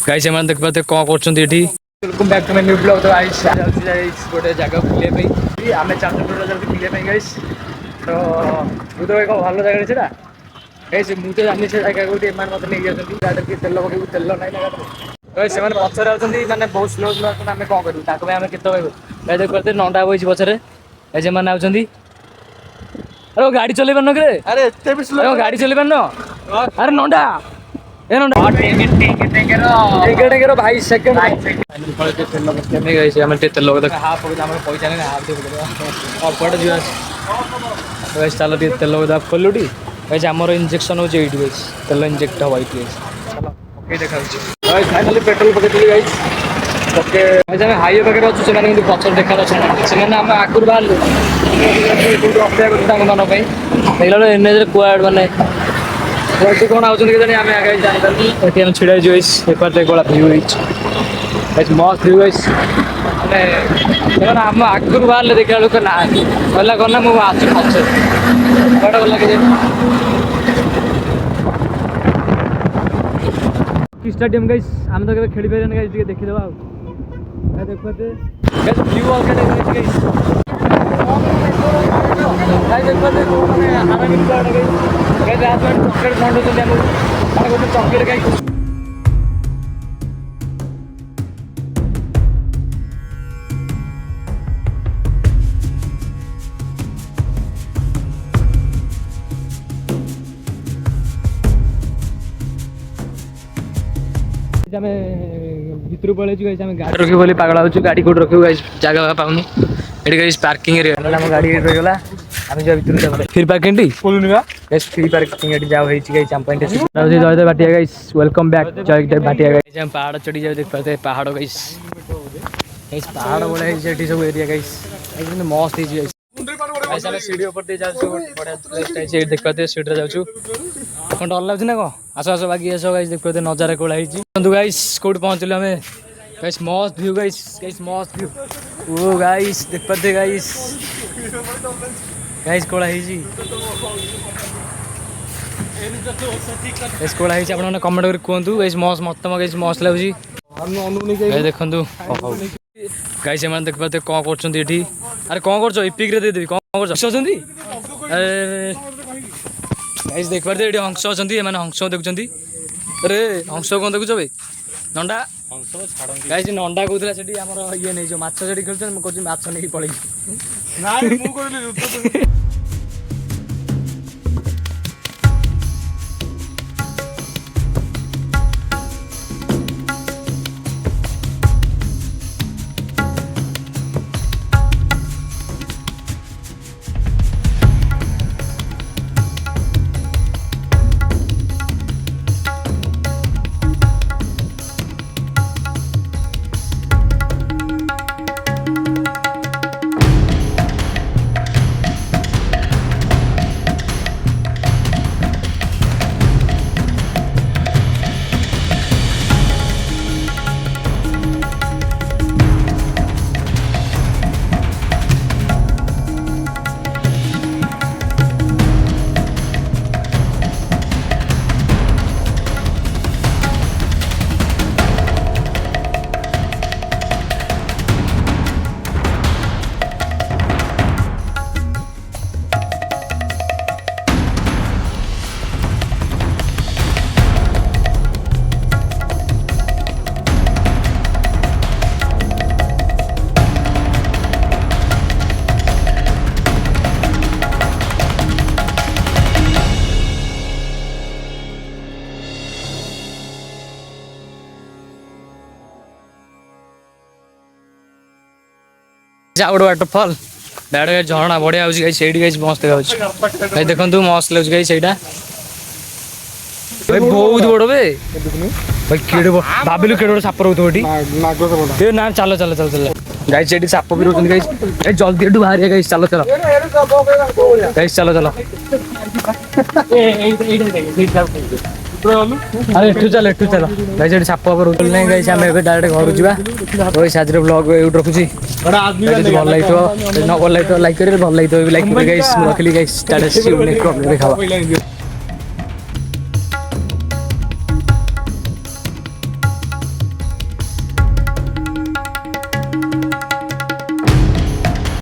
Guys एमान देख पाते कौन करछन्ती एठी welcome back to my new blog. तो गाइस गाइस गोटे जगह बुले पे आमे चांदपुर जल्दी बुले पे गाइस तो बुतो एक भालो जगह छै ना गाइस मु तो जानि छै जगह गोटे एमान मत नै गेछन्ती गाडी के तेल पके तेल नै ना गाइस एमान पछर आछन्ती माने बहुत स्लो स्लो आमे कोन करू ताको आमे केतो गाइस देख पाते नंडा होइछ पछरे ए जे मान आछन्ती। अरे गाड़ी चले बन रे अरे एते भी स्लो गाड़ी चले बन अरे नंडा ए नंडा टेंगे रो भाई सेकंड फाइनल पड़े के तेल बस्ते में गइस हम तेल लोग हाफ हो हम पैसा नहीं हाफ दे और पड़ दियो गाइस चलो दी तेल लोग खोलुडी गाइस हमर इंजेक्शन हो जे 8 गाइस तेल इंजेक्ट हो 8 गाइस चलो ओके देखा गाइस फाइनली पेट्रोल पके दिली गाइस ओके गाइस हम हाईवे पके रहछु से माने पछर देखा रहछ से माने हम आकुर बाल अपेक्षा करता मन पे देखला एनएच क्वाड माने क्वाड कोन आउछन के जानि आमे आगे जानि दनी एटी हम छिडा जोइस पेपर ते गोला व्यू हिच गाइस मस्त व्यू गाइस माने एना हम आकुर बाल देखला लोक ना होला कोना मु आछु पछर बड़ा बोला के कि स्टेडियम गाइस हम तो केबे खेली पेरन गाइस देखि देबा आ देखते गाइस व्यू ऑल के गाइस गाइस देखते हमें मिल गया गाइस आज में चॉकलेट फाउंड होते हम माने गोटे चॉकलेट गाइस हमें भितर पळे छु गाइस हमें गाड़ी रखि बोली पागल होछु गाड़ी कोड रखियो गाइस जगह पाउनु एडी गाइस पार्किंग एरिया हम गाड़ी रहि गेला हम जा भितर जा फिर पार्किंग टी बोलुनिगा गाइस फ्री पार्किंग एडी जाव हेछि गाइस हम पॉइंट से जय बाटिया गाइस वेलकम बैक जय बाटिया गाइस हम पहाड़ चढ़ी जाव देख पाते पहाड़ गाइस गाइस पहाड़ बोले हेछि एठी सब एरिया गाइस एकदम मस्त हेछि गाइस गाइस हम सीढ़ी ऊपर दे जाउ छु बड़ा प्लेस छै देख पाते सीढ़ी रे जाउ छु कोन डर लागछ ना को आसो आसो बाकी आसो गाइस देख पाते नजारा कोला हेछि बंधु गाइस कोड पहुंचले हमें गाइस मस्त व्यू गाइस मस्त व्यू ओ गाइस देख पाते गाइस कोला हेछि कोला हेछि आपण ने कमेंट कर कोंतु गाइस मस्त गाइस मस्त लागछि हम अनुनी गाइस देखंतु गाइस एमान देख पाते कोन करछन्ती एठी अरे कोन करछो इपिक रे दे देबी कोन करछो छछन्ती अरे गाइस देख पाते एठी हंस छछन्ती एमान हंस देखछन्ती अरे हंस कोन देखुछो बे नंडा हंस छाडंती गाइस नंडा कोथला सेठी हमर ये नै जो माछ सेठी खेलछन म कोछि माछ नै पळै नाइ मु कहली जाउड वाटरफॉल डाडे झरना बढ़िया होछि गाइस एडी गाइस मस्त होछि भाई देखंतु मस्त लगछ गाइस एटा भाई बहुत बड़ बे भाई केडे भाबिलु केडे साप रहतो एटी ए ना चलो चलो चलो चलो गाइस एटी साप भी रहतो गाइस ए जल्दी एडु बाहर गाइस चलो चलो गाइस चलो चलो ए अरे एठू चलो गाइस एटी साप पर उठल नै गाइस हम एबे डायरेक्ट घर जिबा ओइ साजरे ब्लॉग एउट रखुची बड़ा आदमी भल लाइतो न भल लाइतो लाइक करे भल लाइतो लाइक करे गाइस रखली गाइस स्टेटस नेक्स्ट ब्लॉग देखावा